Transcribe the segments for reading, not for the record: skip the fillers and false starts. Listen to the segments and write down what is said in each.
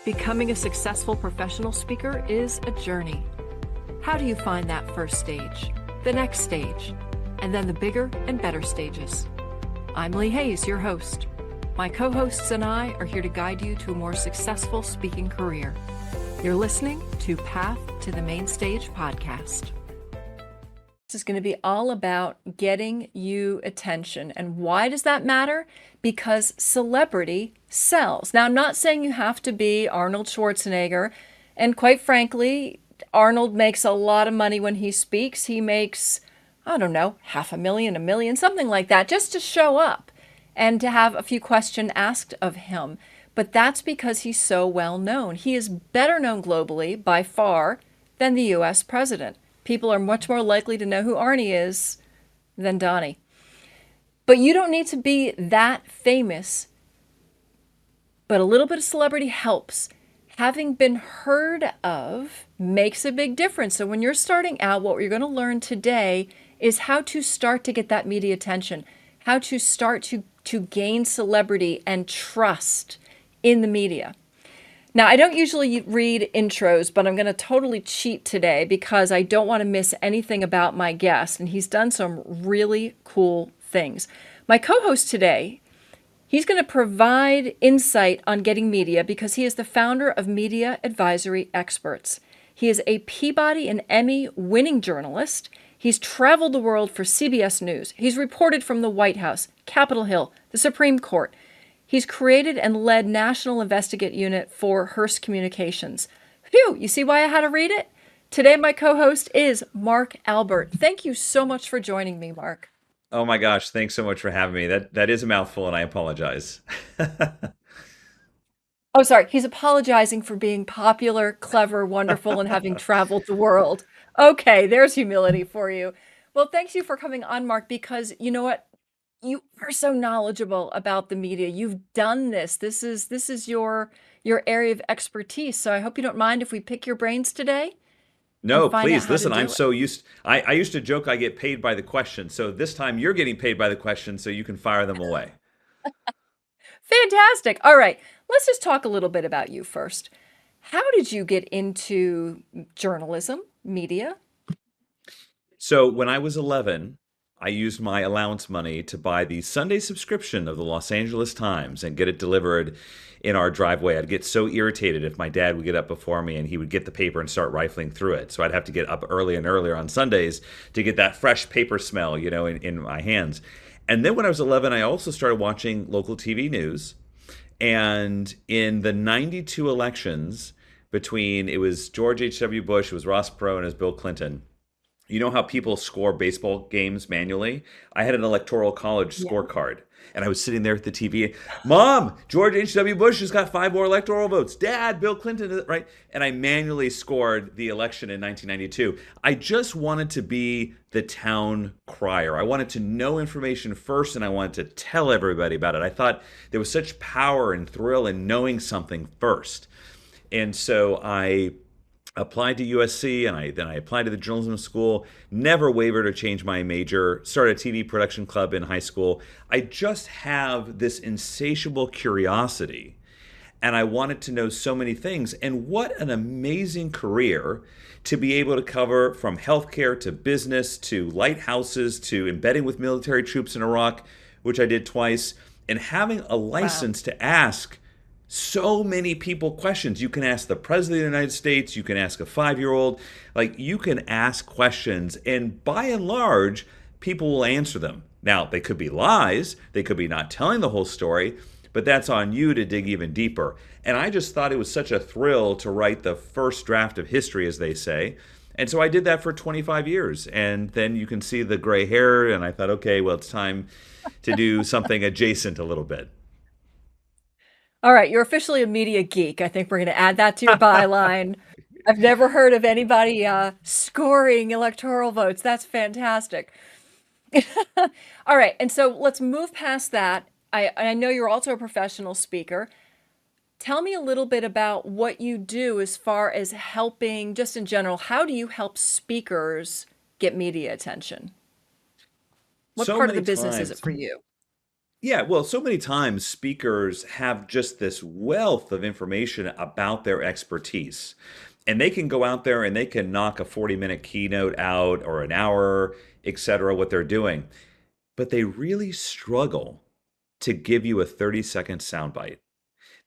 Becoming a successful professional speaker is a journey. How do you find that first stage, the next stage, and then the bigger and better stages? I'm Lee Hayes, your host. My co-hosts and I are here to guide you to a more successful speaking career. You're listening to Path to the Main Stage podcast. This is going to be all about getting you attention. And why does that matter? Because celebrity sells. Now, I'm not saying you have to be Arnold Schwarzenegger. And quite frankly, Arnold makes a lot of money when he speaks. He makes, I don't know, $500,000, $1 million, something like that, just to show up and to have a few questions asked of him. But that's because he's so well known. He is better known globally by far than the US president. People are much more likely to know who Arnie is than Donnie. But you don't need to be that famous. But a little bit of celebrity helps. Having been heard of makes a big difference. So when you're starting out, what you're going to learn today is how to start to get that media attention, how to start to gain celebrity and trust in the media. Now, I don't usually read intros, but I'm going to totally cheat today because I don't want to miss anything about my guest, and he's done some really cool things. My co-host today, he's going to provide insight on getting media because he is the founder of Media Advisory Experts. He is a Peabody and Emmy-winning journalist. He's traveled the world for CBS News. He's reported from the White House, Capitol Hill, the Supreme Court. He's created and led National Investigate Unit for Hearst Communications. Phew, you see why I had to read it? Today, my co-host is Mark Albert. Thank you so much for joining me, Mark. Oh my gosh, thanks so much for having me. That is a mouthful, and I apologize. Oh, sorry. He's apologizing for being popular, clever, wonderful, and having traveled the world. Okay, there's humility for you. Well, thanks you for coming on, Mark, because you know what? You are so knowledgeable about the media. You've done this. This is your area of expertise. So I hope you don't mind if we pick your brains today and No, find out please how to listen. do I'm it. so used. I used to joke I get paid by the question. So this time you're getting paid by the question, so you can fire them away. Fantastic. All right. Let's just talk a little bit about you first. How did you get into journalism, media? So when I was 11, I used my allowance money to buy the Sunday subscription of the Los Angeles Times and get it delivered in our driveway. I'd get so irritated if my dad would get up before me and he would get the paper and start rifling through it. So I'd have to get up early and earlier on Sundays to get that fresh paper smell, in my hands. And then when I was 11, I also started watching local TV news. And in the 92 elections it was George H.W. Bush, it was Ross Perot, and it was Bill Clinton. You know how people score baseball games manually? I had an electoral college Yeah. scorecard. And I was sitting there at the TV. Mom, George H.W. Bush has got 5 more electoral votes. Dad, Bill Clinton, right? And I manually scored the election in 1992. I just wanted to be the town crier. I wanted to know information first, and I wanted to tell everybody about it. I thought there was such power and thrill in knowing something first. And so I applied to USC, and then I applied to the journalism school, never wavered or changed my major, started a TV production club in high school. I just have this insatiable curiosity, and I wanted to know so many things. And what an amazing career to be able to cover, from healthcare to business to lighthouses to embedding with military troops in Iraq, which I did twice, and having a license to ask so many people questions. You can ask the president of the United States, you can ask a 5-year-old, like you can ask questions, and by and large, people will answer them. Now, they could be lies, they could be not telling the whole story, but that's on you to dig even deeper. And I just thought it was such a thrill to write the first draft of history, as they say. And so I did that for 25 years. And then you can see the gray hair, and I thought, okay, well, it's time to do something adjacent a little bit. All right, you're officially a media geek. I think we're going to add that to your byline. I've never heard of anybody scoring electoral votes. That's fantastic. All right, and so let's move past that. I know you're also a professional speaker. Tell me a little bit about what you do as far as helping, just in general. How do you help speakers get media attention? What So part of many the business is it times. for you? Yeah, well, so many times speakers have just this wealth of information about their expertise. And they can go out there and they can knock a 40-minute keynote out or an hour, et cetera, what they're doing. But they really struggle to give you a 30-second soundbite.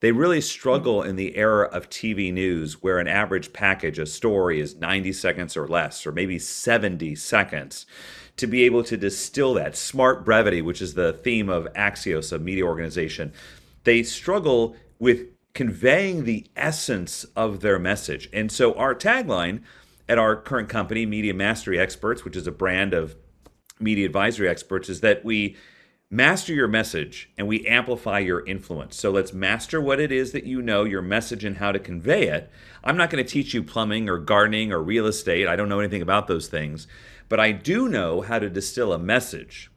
They really Mm. struggle in the era of TV news where an average package, a story, is 90 seconds or less, or maybe 70 seconds, to be able to distill that smart brevity, which is the theme of Axios, a media organization. They struggle with conveying the essence of their message. And so our tagline at our current company, Media Mastery Experts, which is a brand of media advisory experts, is that we master your message and we amplify your influence. So let's master what it is that you know, your message, and how to convey it. I'm not going to teach you plumbing or gardening or real estate. I don't know anything about those things, but I do know how to distill a message,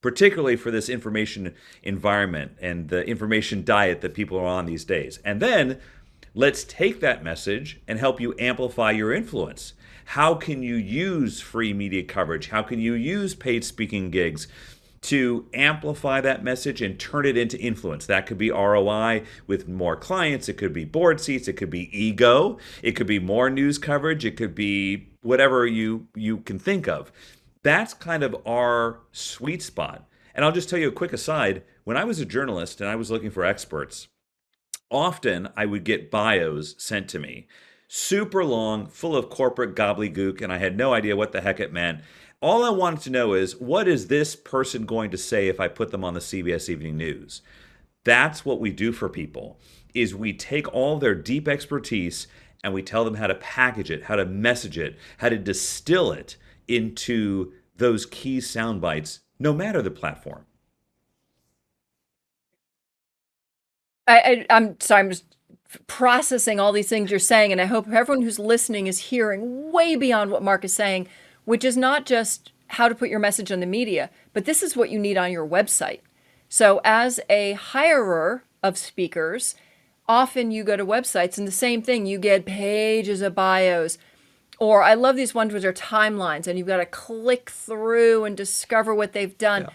particularly for this information environment and the information diet that people are on these days. And then let's take that message and help you amplify your influence. How can you use free media coverage? How can you use paid speaking gigs to amplify that message and turn it into influence? That could be ROI with more clients. It could be board seats. It could be ego. It could be more news coverage. It could be whatever you can think of. That's kind of our sweet spot. And I'll just tell you a quick aside. When I was a journalist and I was looking for experts, often I would get bios sent to me, super long, full of corporate gobbledygook, and I had no idea what the heck it meant. All I wanted to know is, what is this person going to say if I put them on the CBS Evening News? That's what we do for people, is we take all their deep expertise and we tell them how to package it, how to message it, how to distill it into those key sound bites, no matter the platform. I'm sorry, I'm just processing all these things you're saying, and I hope everyone who's listening is hearing way beyond what Mark is saying, which is not just how to put your message on the media, but this is what you need on your website. So, as a hirer of speakers, often you go to websites and the same thing, you get pages of bios. Or I love these ones which are timelines, and you've got to click through and discover what they've done. Yeah.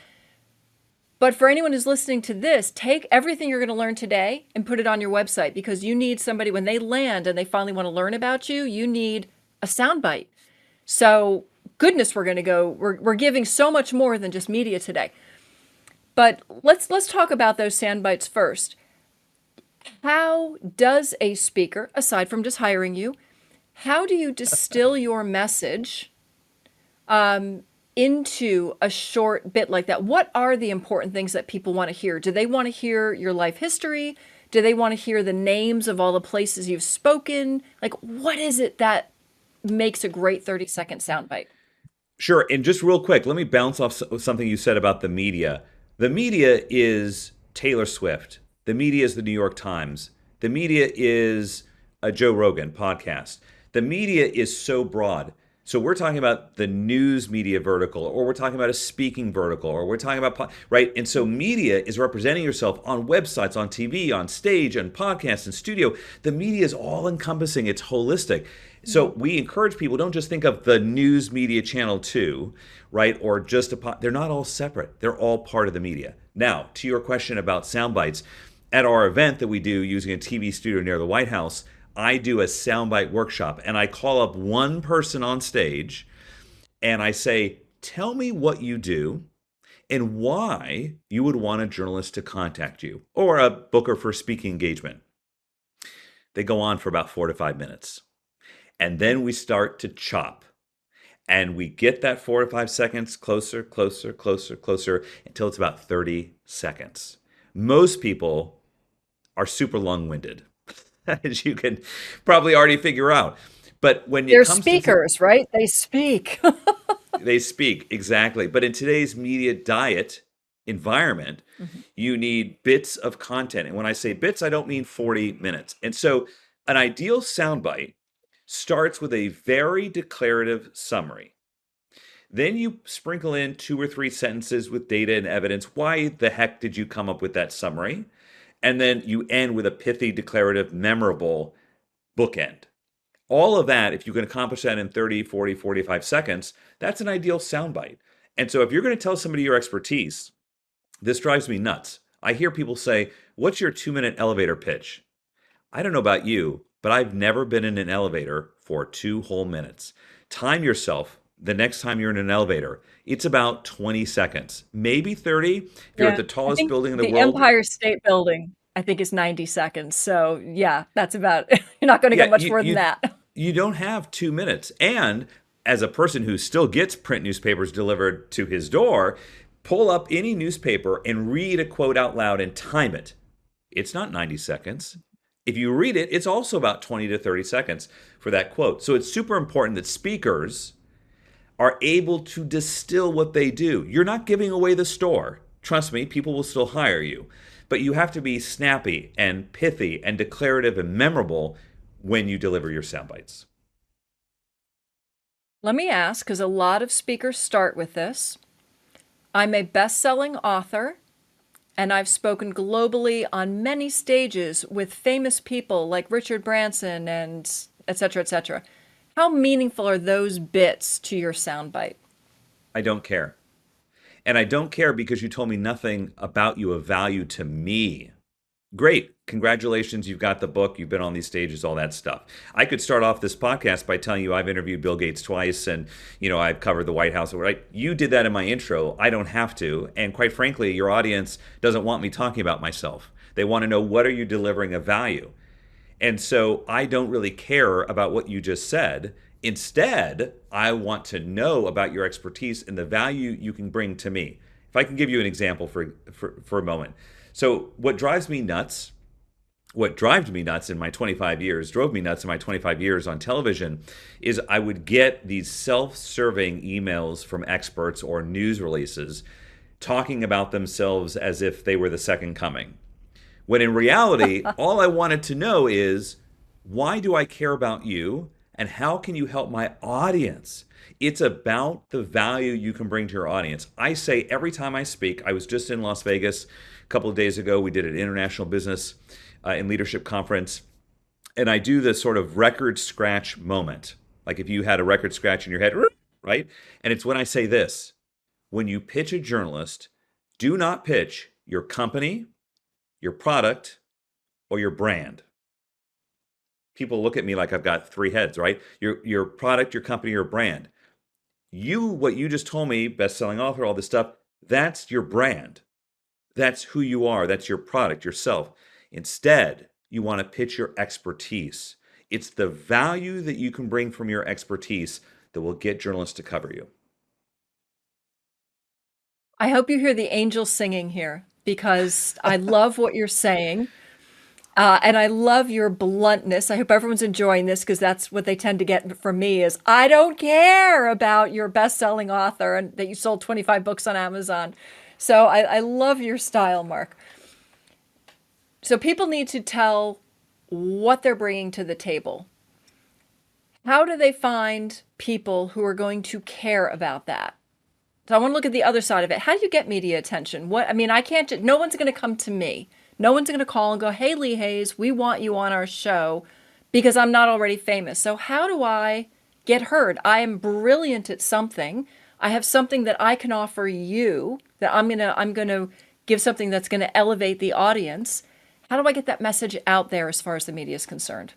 But for anyone who's listening to this, take everything you're going to learn today and put it on your website, because you need somebody when they land and they finally want to learn about you, you need a soundbite. So, goodness, we're giving so much more than just media today. But let's talk about those sound bites first. How does a speaker, aside from just hiring you, how do you distill your message into a short bit like that? What are the important things that people want to hear? Do they want to hear your life history? Do they want to hear the names of all the places you've spoken? Like, what is it that makes a great 30-second soundbite? Sure. And just real quick, let me bounce off something you said about the media. The media is Taylor Swift. The media is the New York Times. The media is a Joe Rogan podcast. The media is so broad. So we're talking about the news media vertical, or we're talking about a speaking vertical, or we're talking about, right? And so media is representing yourself on websites, on TV, on stage, on podcasts, and studio. The media is all encompassing. It's holistic. So we encourage people, don't just think of the news media channel 2, right? Or just they're not all separate. They're all part of the media. Now, to your question about sound bites, at our event that we do using a TV studio near the White House, I do a soundbite workshop, and I call up one person on stage and I say, tell me what you do and why you would want a journalist to contact you or a booker for speaking engagement. They go on for about 4 to 5 minutes. And then we start to chop. And we get that 4 to 5 seconds closer, closer, closer, closer until it's about 30 seconds. Most people are super long-winded, as you can probably already figure out. But when it They're comes to speakers, right? They speak. they speak, exactly. But in today's media diet environment, Mhm. you need bits of content. And when I say bits, I don't mean 40 minutes. And so an ideal soundbite starts with a very declarative summary. Then you sprinkle in 2 or 3 sentences with data and evidence. Why the heck did you come up with that summary? And then you end with a pithy, declarative, memorable bookend. All of that, if you can accomplish that in 30, 40, 45 seconds, that's an ideal soundbite. And so if you're going to tell somebody your expertise, This drives me nuts. I hear people say, "What's your 2-minute elevator pitch?" I don't know about you, but I've never been in an elevator for 2 whole minutes. Time yourself the next time you're in an elevator. It's about 20 seconds, maybe 30 if you're at Yeah, the I tallest think building in the the world. Empire State Building, I think, is 90 seconds. So yeah, that's about, you're not going to go Yeah, much you more than you that. you don't have 2 minutes. And as a person who still gets print newspapers delivered to his door, pull up any newspaper and read a quote out loud and time it. It's not 90 seconds. If you read it, it's also about 20 to 30 seconds for that quote. So it's super important that speakers are able to distill what they do. You're not giving away the store. Trust me, people will still hire you. But you have to be snappy and pithy and declarative and memorable when you deliver your sound bites. Let me ask, because a lot of speakers start with this. I'm a best-selling author, and I've spoken globally on many stages with famous people like Richard Branson and et cetera, et cetera. How meaningful are those bits to your soundbite? I don't care. And I don't care because you told me nothing about you of value to me. Great. Congratulations. You've got the book. You've been on these stages, all that stuff. I could start off this podcast by telling you I've interviewed Bill Gates twice and, I've covered the White House. Right? You did that in my intro. I don't have to. And quite frankly, your audience doesn't want me talking about myself. They want to know, what are you delivering of value? And so I don't really care about what you just said. Instead, I want to know about your expertise and the value you can bring to me. If I can give you an example for a moment. So what drove me nuts in my 25 years, on television, is I would get these self-serving emails from experts or news releases talking about themselves as if they were the second coming. When in reality, all I wanted to know is, why do I care about you and how can you help my audience? It's about the value you can bring to your audience. I say every time I speak, I was just in Las Vegas a couple of days ago. We did an international business and leadership conference. And I do this sort of record scratch moment. Like if you had a record scratch in your head, right? And it's when I say this: when you pitch a journalist, do not pitch your company, your product, or your brand. People look at me like I've got three heads, right? Your product, your company, your brand. What you just told me, best-selling author, all this stuff, that's your brand. That's who you are. That's your product, yourself. Instead, you want to pitch your expertise. It's the value that you can bring from your expertise that will get journalists to cover you. I hope you hear the angels singing here, because I love what you're saying. And I love your bluntness. I hope everyone's enjoying this, because that's what they tend to get from me is, I don't care about your best-selling author and that you sold 25 books on Amazon. So I love your style, Mark. So people need to tell what they're bringing to the table. How do they find people who are going to care about that? So I want to look at the other side of it. How do you get media attention? I can't, no one's going to come to me. No one's going to call and go, hey, Lee Hayes, we want you on our show, because I'm not already famous. So how do I get heard? I am brilliant at something. I have something that I can offer you, that I'm going to give something that's going to elevate the audience. How do I get that message out there as far as the media is concerned?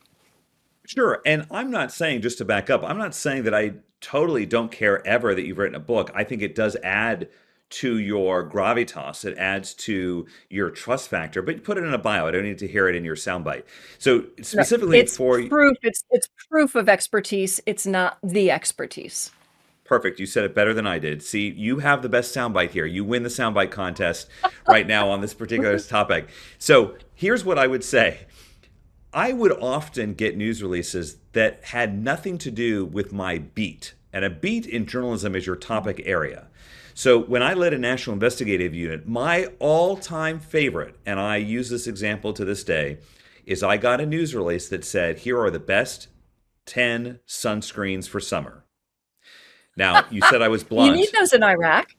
Sure. And I'm not saying, just to back up, I'm not saying that I totally don't care ever that you've written a book. I think it does add to your gravitas. It adds to your trust factor, but you put it in a bio. I don't need to hear it in your soundbite. So specifically it's proof. It's proof of expertise. It's not the expertise. Perfect. You said it better than I did. See, you have the best soundbite here. You win the soundbite contest right now on this particular topic. So here's what I would say. I would often get news releases that had nothing to do with my beat. And a beat in journalism is your topic area. So when I led a national investigative unit, my all-time favorite, and I use this example to this day, is I got a news release that said, here are the best 10 sunscreens for summer. Now, you said I was blunt. You need those in Iraq.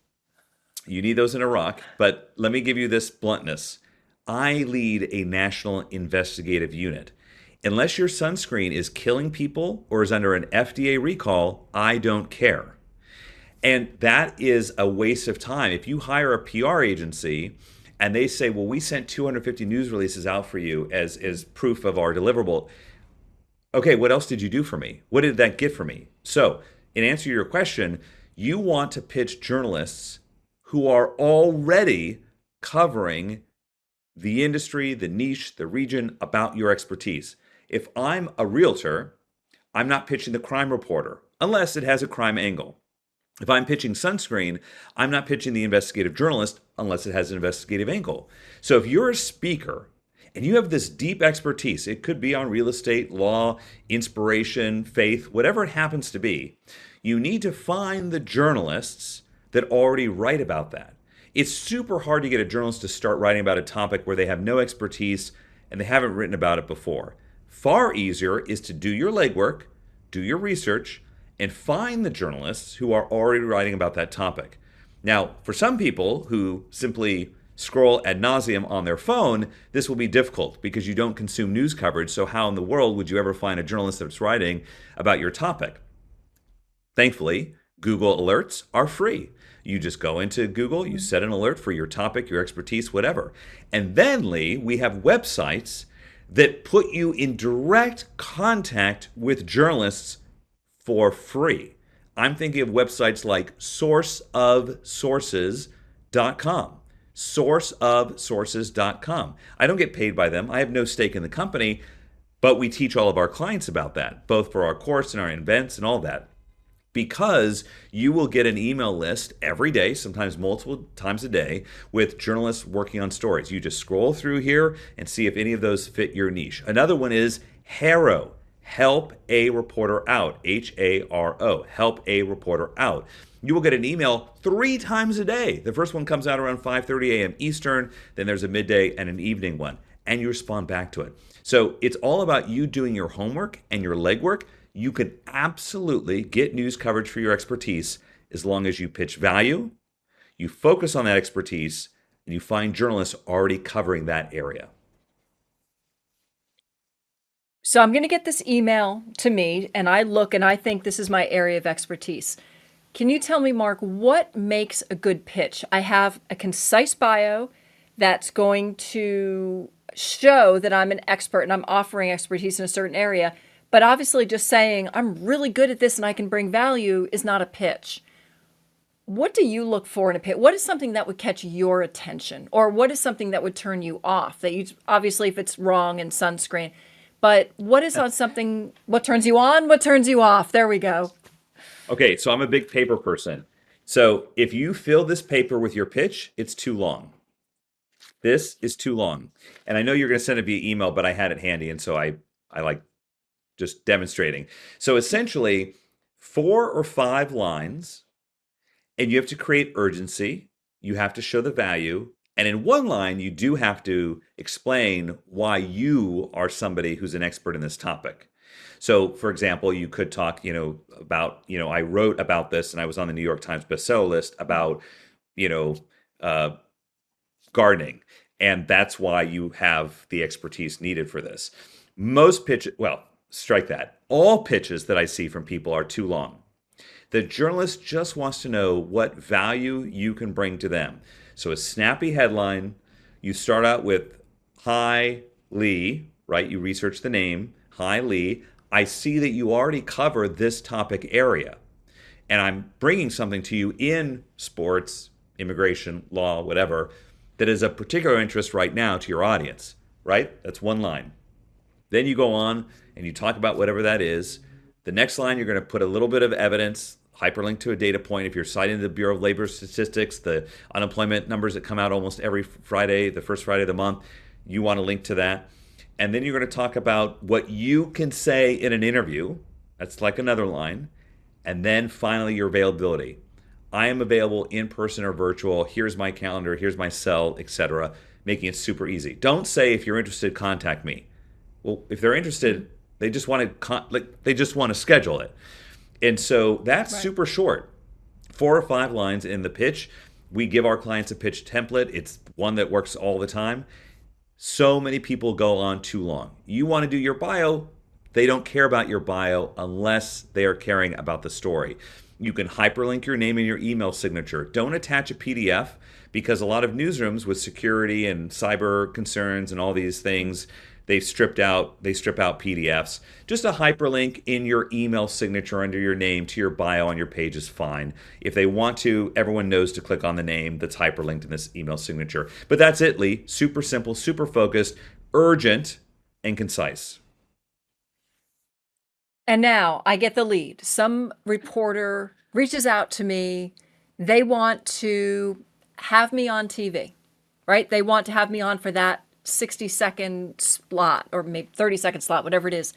You need those in Iraq, but let me give you this bluntness. I lead a national investigative unit. Unless your sunscreen is killing people or is under an FDA recall, I don't care. And that is a waste of time. If you hire a PR agency and they say, well, we sent 250 news releases out for you as proof of our deliverable. Okay, what else did you do for me? What did that get for me? So, in answer to your question, you want to pitch journalists who are already covering the industry, the niche, the region about your expertise. If I'm a realtor, I'm not pitching the crime reporter unless it has a crime angle. If I'm pitching sunscreen, I'm not pitching the investigative journalist unless it has an investigative angle. So if you're a speaker and you have this deep expertise, it could be on real estate, law, inspiration, faith, whatever it happens to be, you need to find the journalists that already write about that. It's super hard to get a journalist to start writing about a topic where they have no expertise and they haven't written about it before. Far easier is to do your legwork, do your research, and find the journalists who are already writing about that topic. Now, for some people who simply scroll ad nauseum on their phone, this will be difficult because you don't consume news coverage. So how in the world would you ever find a journalist that's writing about your topic? Thankfully, Google alerts are free. You just go into Google, you set an alert for your topic, your expertise, whatever. And then, Lee, we have websites that put you in direct contact with journalists for free. I'm thinking of websites like sourceofsources.com. Sourceofsources.com. I don't get paid by them. I have no stake in the company, but we teach all of our clients about that, both for our course and our events and all that. Because you will get an email list every day, sometimes multiple times a day, with journalists working on stories. You just scroll through here and see if any of those fit your niche. Another one is HARO, Help a Reporter Out, HARO, Help a Reporter Out. You will get an email 3 times a day. The first one comes out around 5:30 a.m. Eastern, then there's a midday and an evening one, and you respond back to it. So it's all about you doing your homework and your legwork. You can absolutely get news coverage for your expertise as long as you pitch value, you focus on that expertise, and you find journalists already covering that area. So I'm going to get this email to me, and I look and I think this is my area of expertise. Can you tell me, Mark, what makes a good pitch? I have a concise bio that's going to show that I'm an expert and I'm offering expertise in a certain area. But obviously just saying, I'm really good at this and I can bring value is not a pitch. What do you look for in a pitch? What is something that would catch your attention? Or what is something that would turn you off? That you obviously, if it's wrong in sunscreen, but what is on something, what turns you on, what turns you off? There we go. Okay, so I'm a big paper person. So if you fill this paper with your pitch, it's too long. This is too long. And I know you're going to send it via email, but I had it handy, and so I like just demonstrating. So essentially, 4 or 5 lines, and you have to create urgency. You have to show the value. And in one line, you do have to explain why you are somebody who's an expert in this topic. So, for example, you could talk, about, I wrote about this and I was on the New York Times bestseller list about, gardening. And that's why you have the expertise needed for this. Most pitches, well, strike that. All pitches that I see from people are too long. The journalist just wants to know what value you can bring to them. So a snappy headline, you start out with, "Hi, Lee," right? You research the name. "Hi, Lee. I see that you already cover this topic area, and I'm bringing something to you in sports, immigration, law, whatever, that is of particular interest right now to your audience," right? That's one line. Then you go on and you talk about whatever that is. The next line, you're going to put a little bit of evidence, hyperlink to a data point. If you're citing the Bureau of Labor Statistics, the unemployment numbers that come out almost every Friday, the first Friday of the month, you want to link to that. And then you're going to talk about what you can say in an interview. That's like another line. And then finally, your availability. I am available in person or virtual. Here's my calendar. Here's my cell, etc. Making it super easy. Don't say, "If you're interested, contact me." Well, if they're interested, they just want to schedule it. And so that's Right. super short. 4 or 5 lines in the pitch. We give our clients a pitch template. It's one that works all the time. So many people go on too long. You want to do your bio, they don't care about your bio unless they are caring about the story. You can hyperlink your name and your email signature. Don't attach a PDF because a lot of newsrooms with security and cyber concerns and all these things, they strip out PDFs. Just a hyperlink in your email signature under your name to your bio on your page is fine. If they want to, everyone knows to click on the name that's hyperlinked in this email signature. But that's it, Lee. Super simple, super focused, urgent, and concise. And now I get the lead. Some reporter reaches out to me. They want to have me on TV, right? They want to have me on for that 60-second slot or maybe 30-second slot, whatever it is.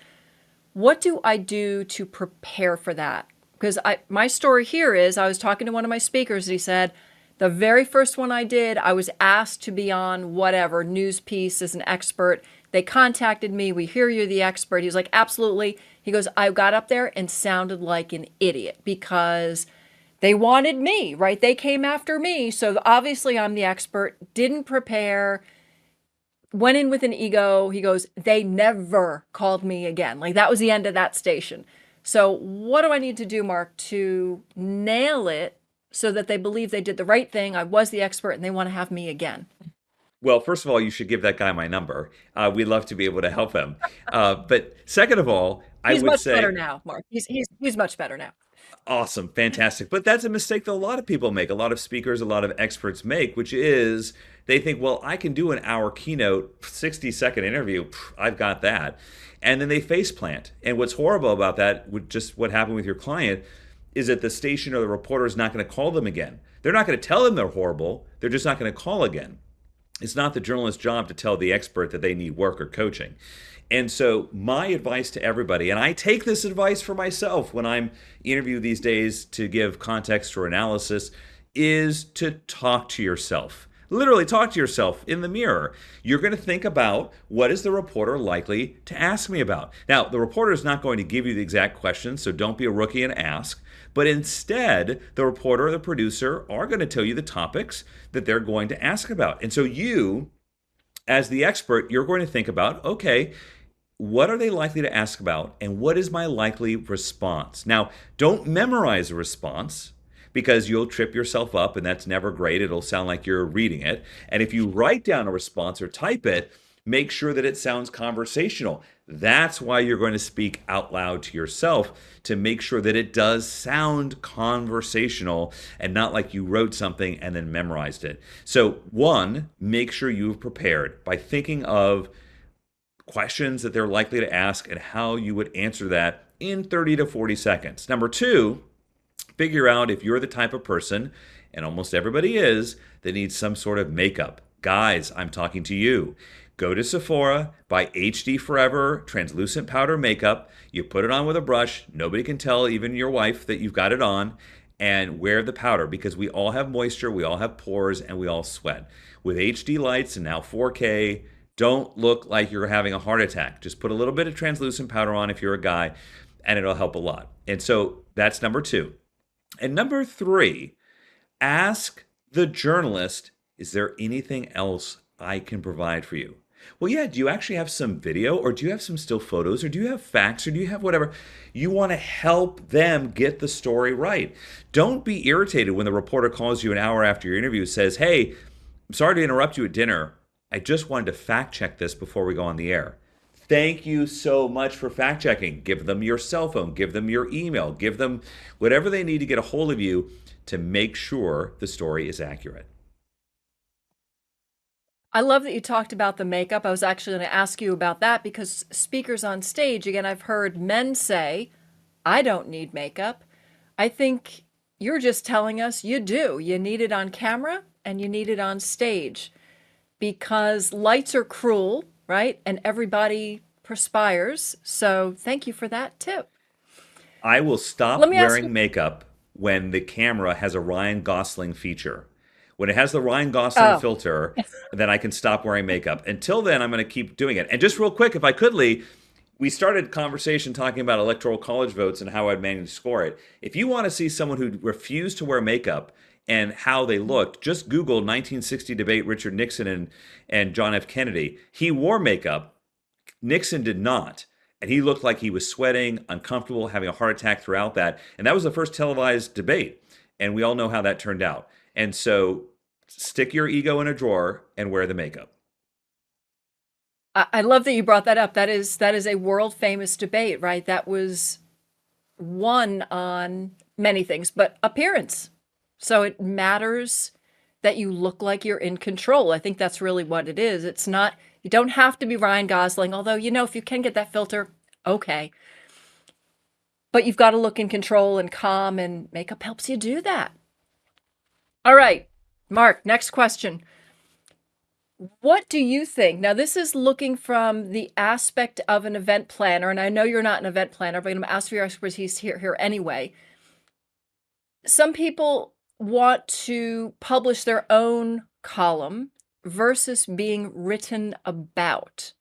What do I do to prepare for that? Because my story here is I was talking to one of my speakers and he said, the very first one I did, I was asked to be on whatever news piece as an expert. They contacted me. We hear you're the expert. He was like, absolutely. He goes, I got up there and sounded like an idiot because they wanted me, right? They came after me. So obviously I'm the expert, didn't prepare, went in with an ego. He goes, they never called me again. Like that was the end of that station. So what do I need to do, Mark, to nail it so that they believe they did the right thing? I was the expert and they want to have me again. Well, first of all, you should give that guy my number. We'd love to be able to help him. But second of all, He's I would much say better now, Mark. He's much better now. awesome, fantastic. But that's a mistake that a lot of people make, a lot of speakers, a lot of experts make, which is they think, well, I can do an hour keynote, 60-second interview. I've got that. And then they face plant. And what's horrible about that, with just what happened with your client, is that the station or the reporter is not going to call them again. They're not going to tell them they're horrible. They're just not going to call again. It's not the journalist's job to tell the expert that they need work or coaching. And so my advice to everybody, and I take this advice for myself when I'm interviewed these days to give context or analysis, is to talk to yourself. Literally talk to yourself in the mirror. You're going to think about what is the reporter likely to ask me about. Now, the reporter is not going to give you the exact questions, so don't be a rookie and ask. But instead, the reporter or the producer are going to tell you the topics that they're going to ask about. And so you, as the expert, you're going to think about, okay, what are they likely to ask about? And what is my likely response? Now, don't memorize a response because you'll trip yourself up and that's never great. It'll sound like you're reading it. And if you write down a response or type it, make sure that it sounds conversational. That's why you're going to speak out loud to yourself, to make sure that it does sound conversational and not like you wrote something and then memorized it. So one, make sure you've prepared by thinking of questions that they're likely to ask and how you would answer that in 30 to 40 seconds. Number two, figure out if you're the type of person, and almost everybody is, that needs some sort of makeup. Guys, I'm talking to you. Go to Sephora, buy HD Forever translucent powder makeup. You put it on with a brush. Nobody can tell, even your wife, that you've got it on. And wear the powder because we all have moisture, we all have pores, and we all sweat. With HD lights and now 4K, don't look like you're having a heart attack. Just put a little bit of translucent powder on if you're a guy, and it'll help a lot. And so that's number two. And number three, ask the journalist, is there anything else I can provide for you? Well, yeah, do you actually have some video, or do you have some still photos, or do you have facts, or do you have whatever? You want to help them get the story right. Don't be irritated when the reporter calls you an hour after your interview and says, hey, I'm sorry to interrupt you at dinner. I just wanted to fact check this before we go on the air. Thank you so much for fact checking. Give them your cell phone, give them your email, give them whatever they need to get a hold of you to make sure the story is accurate. I love that you talked about the makeup. I was actually going to ask you about that because speakers on stage, again, I've heard men say, I don't need makeup. I think you're just telling us you do. You need it on camera and you need it on stage because lights are cruel, right? And everybody perspires. So thank you for that tip. I will stop Let me ask wearing you. makeup when the camera has a Ryan Gosling feature. When it has the Ryan Gosling Oh, filter, then I can stop wearing makeup. Until then, I'm going to keep doing it. And just real quick, if I could, Lee, we started conversation talking about electoral college votes and how I'd manage to score it. If you want to see someone who refused to wear makeup and how they looked, just Google 1960 debate Richard Nixon and John F. Kennedy. He wore makeup. Nixon did not. And he looked like he was sweating, uncomfortable, having a heart attack throughout that. And that was the first televised debate. And we all know how that turned out. And so stick your ego in a drawer and wear the makeup. I love that you brought that up. That is a world famous debate, right? That was won on many things, but appearance. So it matters that you look like you're in control. I think that's really what it is. It's not, you don't have to be Ryan Gosling, although, if you can get that filter, okay. But you've got to look in control and calm, and makeup helps you do that. All right, Mark, next question. What do you think? Now, this is looking from the aspect of an event planner, and I know you're not an event planner, but I'm going to ask for your expertise here anyway. Some people want to publish their own column versus being written about.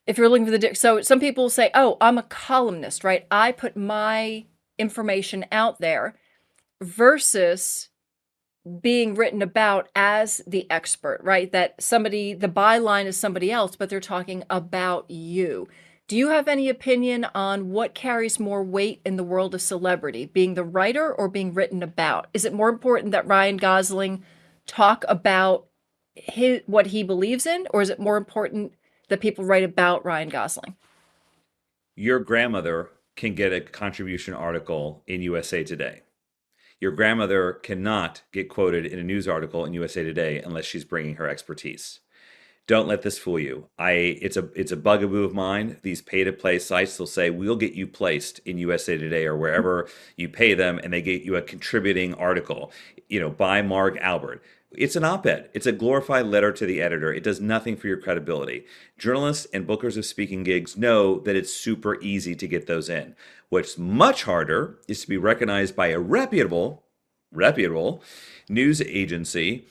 If you're looking for so some people say, oh, I'm a columnist, right? I put my information out there versus being written about as the expert, right? That the byline is somebody else, but they're talking about you. Do you have any opinion on what carries more weight in the world of celebrity, being the writer or being written about? Is it more important that Ryan Gosling talk about what he believes in, or is it more important that people write about Ryan Gosling? Your grandmother can get a contribution article in USA Today. Your grandmother cannot get quoted in a news article in USA Today unless she's bringing her expertise. Don't let this fool you. It's a bugaboo of mine. These pay-to-play sites will say, we'll get you placed in USA Today or wherever you pay them, and they get you a contributing article, by Mark Albert. It's an op-ed. It's a glorified letter to the editor. It does nothing for your credibility. Journalists and bookers of speaking gigs know that it's super easy to get those in. What's much harder is to be recognized by a reputable news agency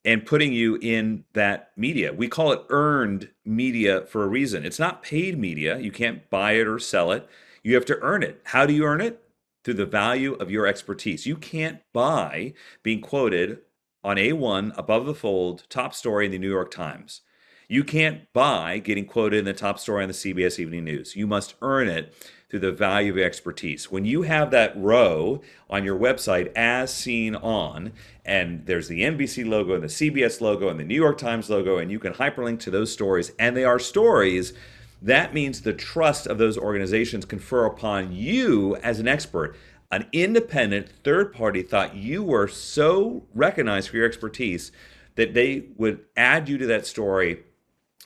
and putting you in that media. We call it earned media for a reason. It's not paid media. You can't buy it or sell it. You have to earn it. How do you earn it? Through the value of your expertise. You can't buy being quoted on A1, above the fold, top story in the New York Times. You can't buy getting quoted in the top story on the CBS Evening News. You must earn it through the value of your expertise. When you have that row on your website as seen on, and there's the NBC logo and the CBS logo and the New York Times logo, and you can hyperlink to those stories, and they are stories, that means the trust of those organizations confer upon you as an expert. An independent third party thought you were so recognized for your expertise that they would add you to that story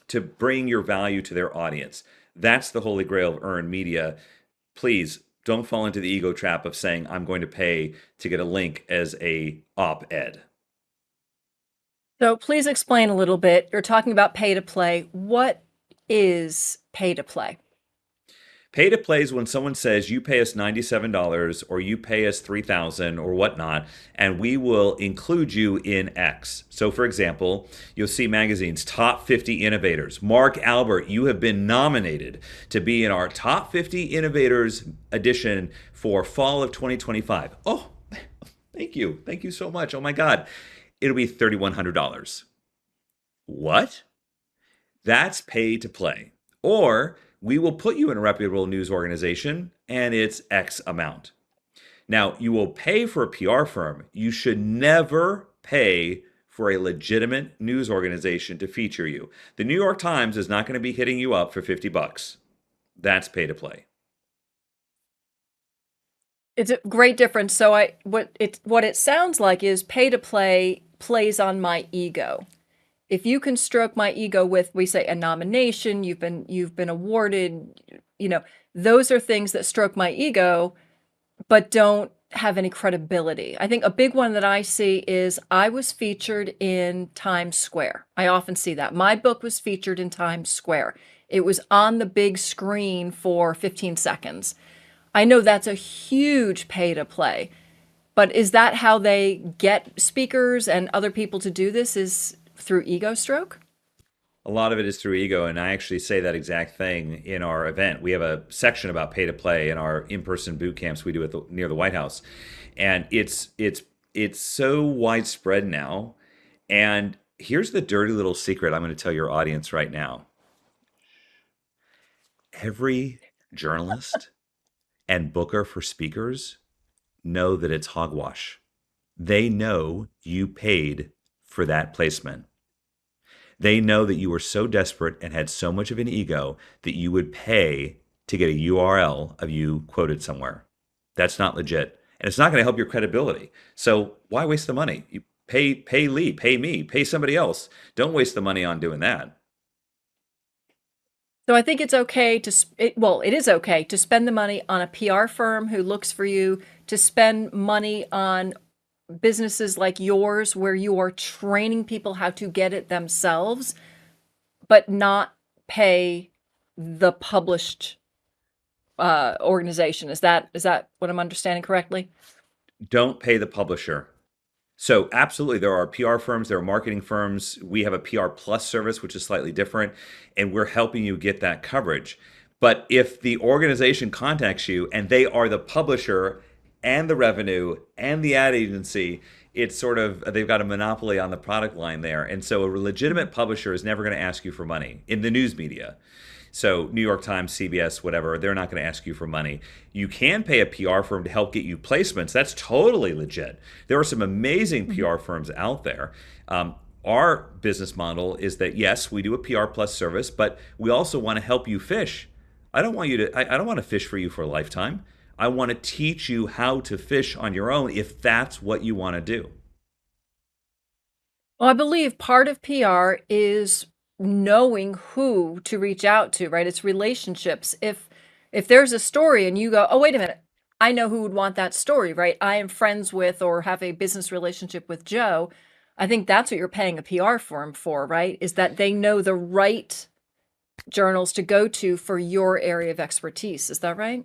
to bring your value to their audience. That's the holy grail of earned media. Please don't fall into the ego trap of saying, I'm going to pay to get a link as a op-ed. So please explain a little bit. You're talking about pay to play. What is pay to play? Pay to play is when someone says, you pay us $97 or you pay us $3,000 or whatnot, and we will include you in X. So for example, you'll see magazines, Top 50 Innovators. Mark Albert, you have been nominated to be in our Top 50 Innovators edition for fall of 2025. Oh, thank you. Thank you so much. Oh my God. It'll be $3,100. What? That's pay to play. Or we will put you in a reputable news organization and it's X amount. Now, you will pay for a PR firm. You should never pay for a legitimate news organization to feature you. The New York Times is not going to be hitting you up for $50. That's pay to play. It's a great difference. So what it sounds like is pay to play plays on my ego. If you can stroke my ego with, we say, a nomination, you've been awarded, those are things that stroke my ego, but don't have any credibility. I think a big one that I see is I was featured in Times Square. I often see that. My book was featured in Times Square. It was on the big screen for 15 seconds. I know that's a huge pay to play, but is that how they get speakers and other people to do this, is through ego stroke? A lot of it is through ego, and I actually say that exact thing in our event. We have a section about pay to play in our in-person boot camps we do near the White House, and it's so widespread now. And here's the dirty little secret I'm going to tell your audience right now. Every journalist and booker for speakers know that it's hogwash. They know you paid for that placement. They know that you were so desperate and had so much of an ego that you would pay to get a URL of you quoted somewhere. That's not legit. And it's not going to help your credibility. So why waste the money? You pay Lee, pay me, pay somebody else. Don't waste the money on doing that. So I think it's okay it is okay to spend the money on a PR firm who looks for you, to spend money on businesses like yours where you are training people how to get it themselves, but not pay the published organization. Is that what I'm understanding correctly? Don't pay the publisher. So absolutely, there are PR firms, there are marketing firms. We have a PR plus service, which is slightly different, and we're helping you get that coverage. But if the organization contacts you and they are the publisher and the revenue and the ad agency, it's sort of, they've got a monopoly on the product line there. And so a legitimate publisher is never going to ask you for money in the news media. So New York Times, CBS, whatever, they're not going to ask you for money. You can pay a PR firm to help get you placements. That's totally legit. There are some amazing PR firms out there. Our business model is that, yes, we do a PR plus service, but we also want to help you fish. I don't want to fish for you for a lifetime. I want to teach you how to fish on your own if that's what you want to do. Well, I believe part of PR is knowing who to reach out to, right? It's relationships. If there's a story and you go, "Oh, wait a minute. I know who would want that story," right? I am friends with or have a business relationship with Joe. I think that's what you're paying a PR firm for, right? Is that they know the right journals to go to for your area of expertise. Is that right?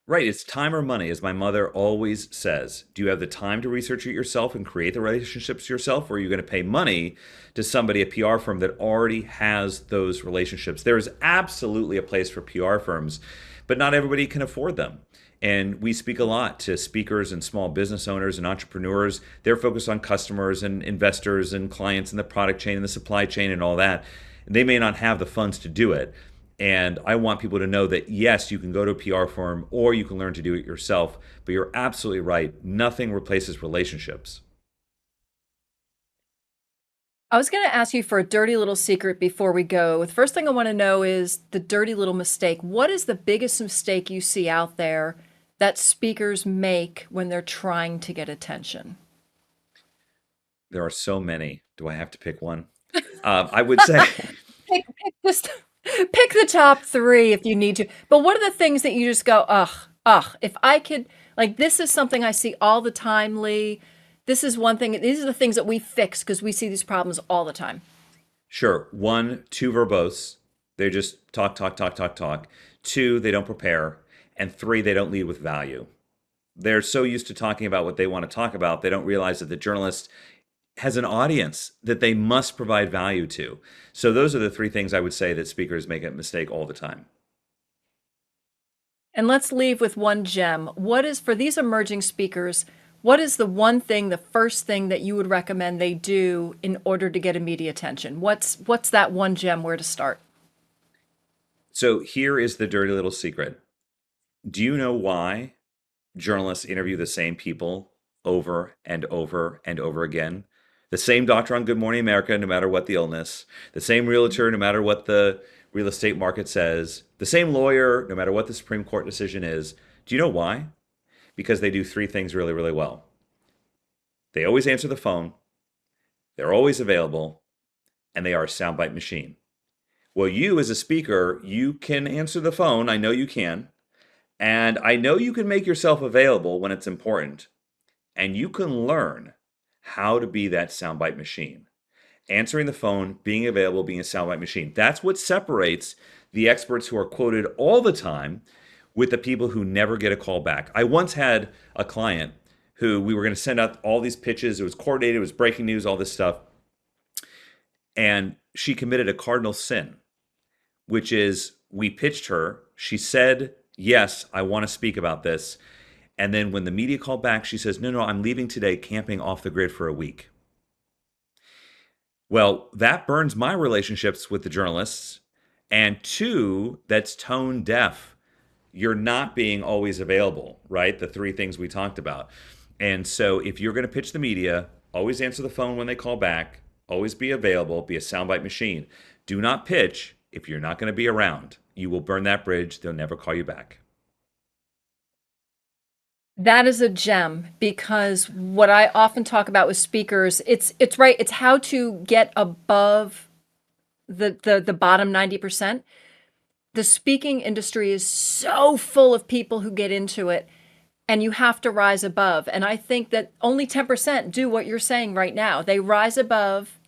Right, it's time or money, as my mother always says. Do you have the time to research it yourself and create the relationships yourself, or are you going to pay money to somebody, a PR firm that already has those relationships? There is absolutely a place for PR firms, but not everybody can afford them. And we speak a lot to speakers and small business owners and entrepreneurs. They're focused on customers and investors and clients and the product chain and the supply chain and all that. They may not have the funds to do it. And I want people to know that, yes, you can go to a PR firm or you can learn to do it yourself. But you're absolutely right. Nothing replaces relationships. I was going to ask you for a dirty little secret before we go. The first thing I want to know is the dirty little mistake. What is the biggest mistake you see out there that speakers make when they're trying to get attention? There are so many. Do I have to pick one? I would say Just pick the top three if you need to. But what are the things that you just go, ugh, if I could, like, this is something I see all the time, Lee. This is one thing, these are the things that we fix because we see these problems all the time. Sure. One, too verbose. They just talk, talk, talk, talk, talk. Two, they don't prepare. And three, they don't lead with value. They're so used to talking about what they want to talk about, they don't realize that the journalist has an audience that they must provide value to. So those are the three things I would say that speakers make a mistake all the time. And let's leave with one gem. What is, for these emerging speakers, what is the one thing, the first thing that you would recommend they do in order to get immediate attention? What's that one gem, where to start? So here is the dirty little secret. Do you know why journalists interview the same people over and over and over again? The same doctor on Good Morning America, no matter what the illness. The same realtor, no matter what the real estate market says. The same lawyer, no matter what the Supreme Court decision is. Do you know why? Because they do three things really, really well. They always answer the phone. They're always available. And they are a soundbite machine. Well, you as a speaker, you can answer the phone. I know you can. And I know you can make yourself available when it's important. And you can learn how to be that soundbite machine. Answering the phone, being available, being a soundbite machine. That's what separates the experts who are quoted all the time with the people who never get a call back. I once had a client who we were going to send out all these pitches. It was coordinated, it was breaking news, all this stuff. And she committed a cardinal sin, which is we pitched her. She said, yes, I want to speak about this. And then when the media called back, she says, no, I'm leaving today, camping off the grid for a week. Well, that burns my relationships with the journalists. And two, that's tone deaf. You're not being always available, right? The three things we talked about. And so if you're going to pitch the media, always answer the phone when they call back, always be available, be a soundbite machine. Do not pitch if you're not going to be around. You will burn that bridge. They'll never call you back. That is a gem, because what I often talk about with speakers, it's right, it's how to get above the bottom 90%. The speaking industry is so full of people who get into it, and you have to rise above. And I think that only 10% do what you're saying right now. They rise above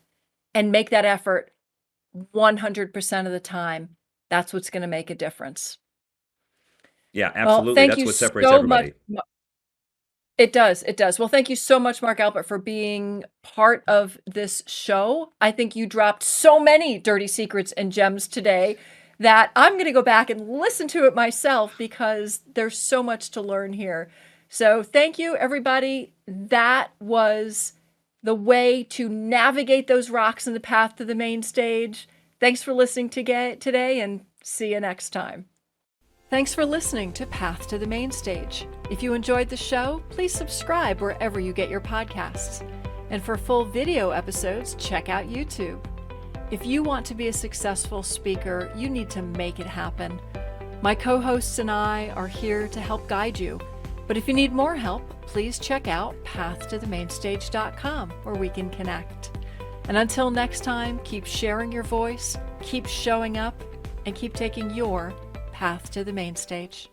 and make that effort 100% of the time. That's what's going to make a difference. Yeah, Well, absolutely. thank That's you what separates so much. everybody. It does. It does. Well, thank you so much, Mark Albert, for being part of this show. I think you dropped so many dirty secrets and gems today that I'm going to go back and listen to it myself, because there's so much to learn here. So thank you, everybody. That was the way to navigate those rocks in the path to the main stage. Thanks for listening today, and see you next time. Thanks for listening to Path to the Main Stage. If you enjoyed the show, please subscribe wherever you get your podcasts. And for full video episodes, check out YouTube. If you want to be a successful speaker, you need to make it happen. My co-hosts and I are here to help guide you. But if you need more help, please check out pathtothemainstage.com, where we can connect. And until next time, keep sharing your voice, keep showing up, and keep taking your path to the main stage.